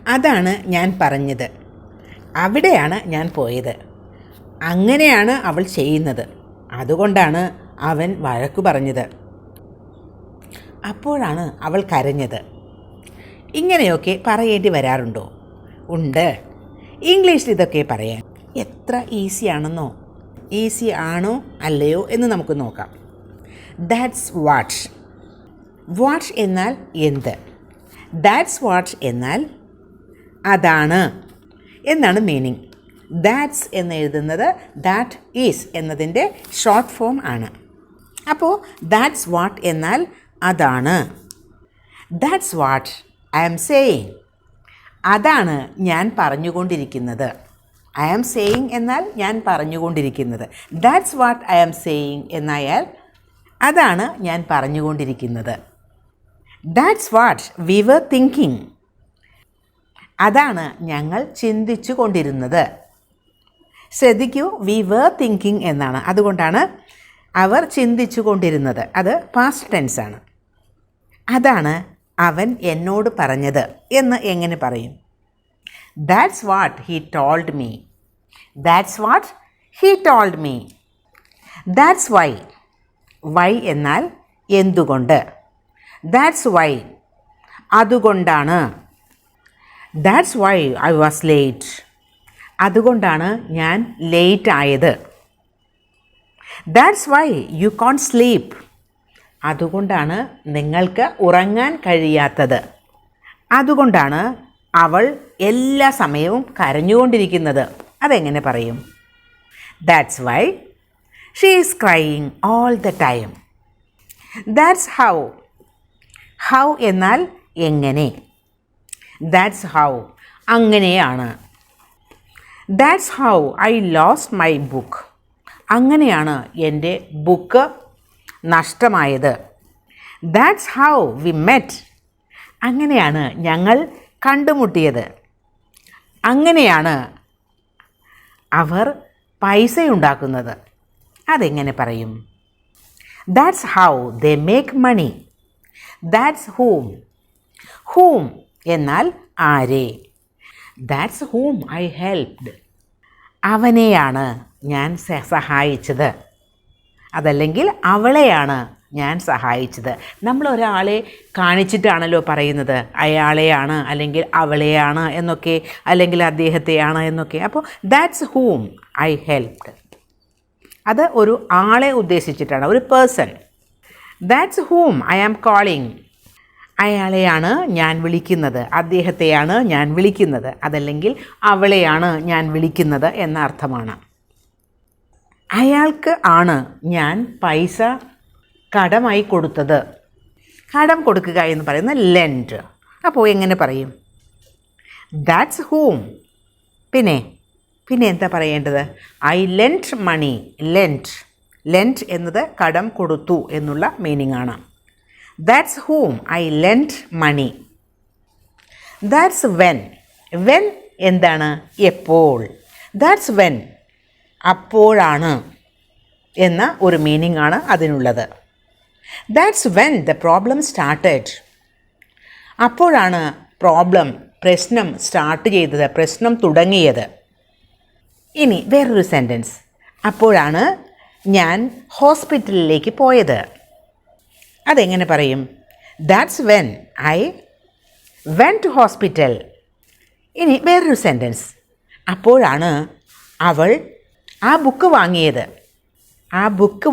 അതാണ് ഞാൻ പറഞ്ഞത്. അവിടെയാണ് ഞാൻ പോയത്. അങ്ങനെയാണ് അവൾ ചെയ്യുന്നത്. അതുകൊണ്ടാണ് അവൻ വഴക്കു പറഞ്ഞത്. അപ്പോഴാണ് അവൾ കരഞ്ഞത്. ഇങ്ങനെയൊക്കെ പറയേണ്ടി വരാറുണ്ടോ? ഉണ്ട്. ഇംഗ്ലീഷിൽ ഇതൊക്കെ പറയാൻ എത്ര ഈസിയാണെന്നോ. ഈസി ആണോ അല്ലയോ എന്ന് നമുക്ക് നോക്കാം. That's what. വാട്ട് എന്നാൽ എന്ത്. ദാറ്റ്സ് വാട്ട് എന്നാൽ അതാണ് എന്നാണ് മീനിങ്. ദാറ്റ്സ് എന്ന് എഴുതുന്നത് ദാറ്റ് ഈസ് എന്നതിൻ്റെ ഷോർട്ട് ഫോം ആണ്. അപ്പോൾ ദാറ്റ്സ് വാട്ട് എന്നാൽ അതാണ്. That's what I am saying. അതാണ് ഞാൻ പറഞ്ഞുകൊണ്ടിരിക്കുന്നത്. ഐ ആം സേയിങ് എന്നാൽ ഞാൻ പറഞ്ഞുകൊണ്ടിരിക്കുന്നത്. That's what I am saying എന്നായാൽ അതാണ് ഞാൻ പറഞ്ഞുകൊണ്ടിരിക്കുന്നത്. That's what we were thinking. അതാണ് ഞങ്ങൾ ചിന്തിച്ചു കൊണ്ടിരുന്നത്. ശ്രദ്ധിക്കൂ, വി വർ തിങ്കിങ് എന്നാണ്. അതുകൊണ്ടാണ് അവർ ചിന്തിച്ചു കൊണ്ടിരുന്നത്. അത് പാസ്റ്റ് ടെൻസ് ആണ്. അതാണ് അവൻ എന്നോട് പറഞ്ഞത് എന്ന് എങ്ങനെ പറയും? That's what he told me. That's what he told me. That's why. Why എന്നാൽ എന്തുകൊണ്ട്. ദാറ്റ്സ് വൈ അതുകൊണ്ടാണ്. That's why I was late. അതുകൊണ്ടാണ് ഞാൻ ലേറ്റ് ആയത്. That's why you can't sleep. അതുകൊണ്ടാണ് നിങ്ങൾക്ക് ഉറങ്ങാൻ കഴിയാത്തത്. അതുകൊണ്ടാണ് അവൾ എല്ലാ സമയവും കരഞ്ഞുകൊണ്ടിരിക്കുന്നത്. അതെങ്ങനെ പറയും? That's why she is crying all the time. That's how. How എന്നാൽ എങ്ങനെ. ദാറ്റ്സ് ഹൗ അങ്ങനെയാണ്. That's how I lost my book. അങ്ങനെയാണ് എൻ്റെ ബുക്ക് നഷ്ടമായത്. That's how we met. അങ്ങനെയാണ് ഞങ്ങൾ കണ്ടുമുട്ടിയത്. അങ്ങനെയാണ് അവർ പൈസയുണ്ടാക്കുന്നത്. അതെങ്ങനെ പറയും? That's how they make money. That's whom. Whom എന്നാൽ ആരെ. That's whom I helped. അവനെയാണ് ഞാൻ സഹായിച്ചത്. അതല്ലെങ്കിൽ അവളെയാണ് ഞാൻ സഹായിച്ചത്. നമ്മൾ ഒരാളെ കാണിച്ചിട്ടാണല്ലോ പറയുന്നത്. അയാളെയാണ് അല്ലെങ്കിൽ അവളെയാണ് എന്നൊക്കെ, അല്ലെങ്കിൽ അദ്ദേഹത്തെയാണ് എന്നൊക്കെ. അപ്പോൾ ദാറ്റ്സ് ഹൂം ഐ ഹെൽപ്ഡ്. അത് ഒരു ആളെ ഉദ്ദേശിച്ചിട്ടാണ്, ഒരു person. That's whom I am calling. അയാളെയാണ് ഞാൻ വിളിക്കുന്നത്, അദ്ദേഹത്തെയാണ് ഞാൻ വിളിക്കുന്നത്, അതല്ലെങ്കിൽ അവളെയാണ് ഞാൻ വിളിക്കുന്നത് എന്ന അർത്ഥമാണ്. അയാൾക്ക് ആണ് ഞാൻ പൈസ കടമായി കൊടുത്തത്. കടം കൊടുക്കുക എന്ന് പറയുന്നത് ലെൻഡ്. അപ്പോൾ എങ്ങനെ പറയും? ദാറ്റ്സ് ഹൂം. പിന്നെ എന്താ പറയേണ്ടത്? I lent money. ലെൻറ്റ് എന്നത് കടം കൊടുത്തു എന്നുള്ള മീനിങ് ആണ്. That's whom I lent money. That's when. When എന്താണ്? എപ്പോൾ. ദാറ്റ്സ് വെൻ അപ്പോഴാണ് എന്ന ഒരു മീനിങ് ആണ് അതിനുള്ളത്. That's when the problem started. അപ്പോഴാണ് പ്രശ്നം സ്റ്റാർട്ട് ചെയ്തത്, പ്രശ്നം തുടങ്ങിയത്. ഇനി വേറൊരു സെൻറ്റൻസ്. അപ്പോഴാണ് ഞാൻ ഹോസ്പിറ്റലിലേക്ക് പോയത്. അതെങ്ങനെ പറയും? That's when I went to hospital. ഇനി വേറൊരു സെൻറ്റൻസ്. അപ്പോഴാണ് അവൾ ആ ബുക്ക്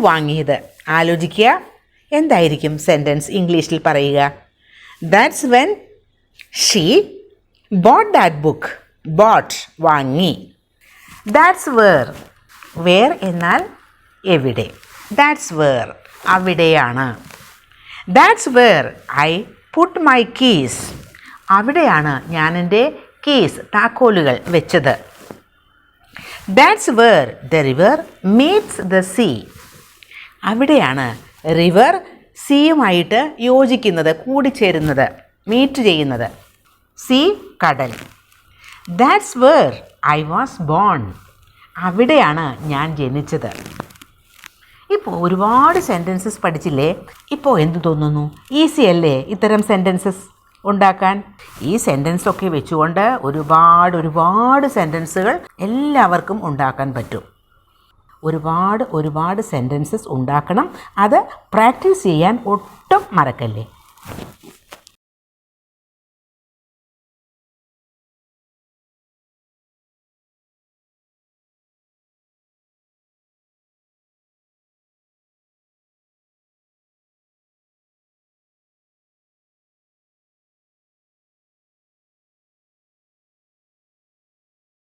വാങ്ങിയത്. ആലോചിക്കുക, എന്തായിരിക്കും സെൻറ്റൻസ് ഇംഗ്ലീഷിൽ പറയുക? That's when she bought that book. Bought വാങ്ങി. That's where. വേർ എന്നാൽ എവിടെ. ദാറ്റ്സ് വേർ അവിടെയാണ്. That's where I put my keys. അവിടെയാണ് ഞാൻ എൻ്റെ കീസ്, താക്കോലുകൾ വെച്ചത്. That's where the river meets the sea. അവിടെയാണ് റിവർ സീയുമായിട്ട് യോജിക്കുന്നത്, കൂടിച്ചേരുന്നത്, മീറ്റ് ചെയ്യുന്നത്. സീ കടൽ. That's where I was born. അവിടെയാണ് ഞാൻ ജനിച്ചത്. ഇപ്പോൾ ഒരുപാട് സെൻറ്റൻസസ് പഠിച്ചില്ലേ? ഇപ്പോൾ എന്തു തോന്നുന്നു? ഈസി അല്ലേ ഇത്തരം സെൻറ്റൻസസ്? ഉണ്ടാക്കാൻ? ഈ സെൻറ്റൻസൊക്കെ വെച്ചുകൊണ്ട് ഒരുപാട് സെൻറ്റൻസുകൾ എല്ലാവർക്കും ഉണ്ടാക്കാൻ പറ്റും. ഒരുപാട് സെൻറ്റൻസസ് ഉണ്ടാക്കണം. അത് പ്രാക്ടീസ് ചെയ്യാൻ ഒട്ടും മറക്കല്ലേ.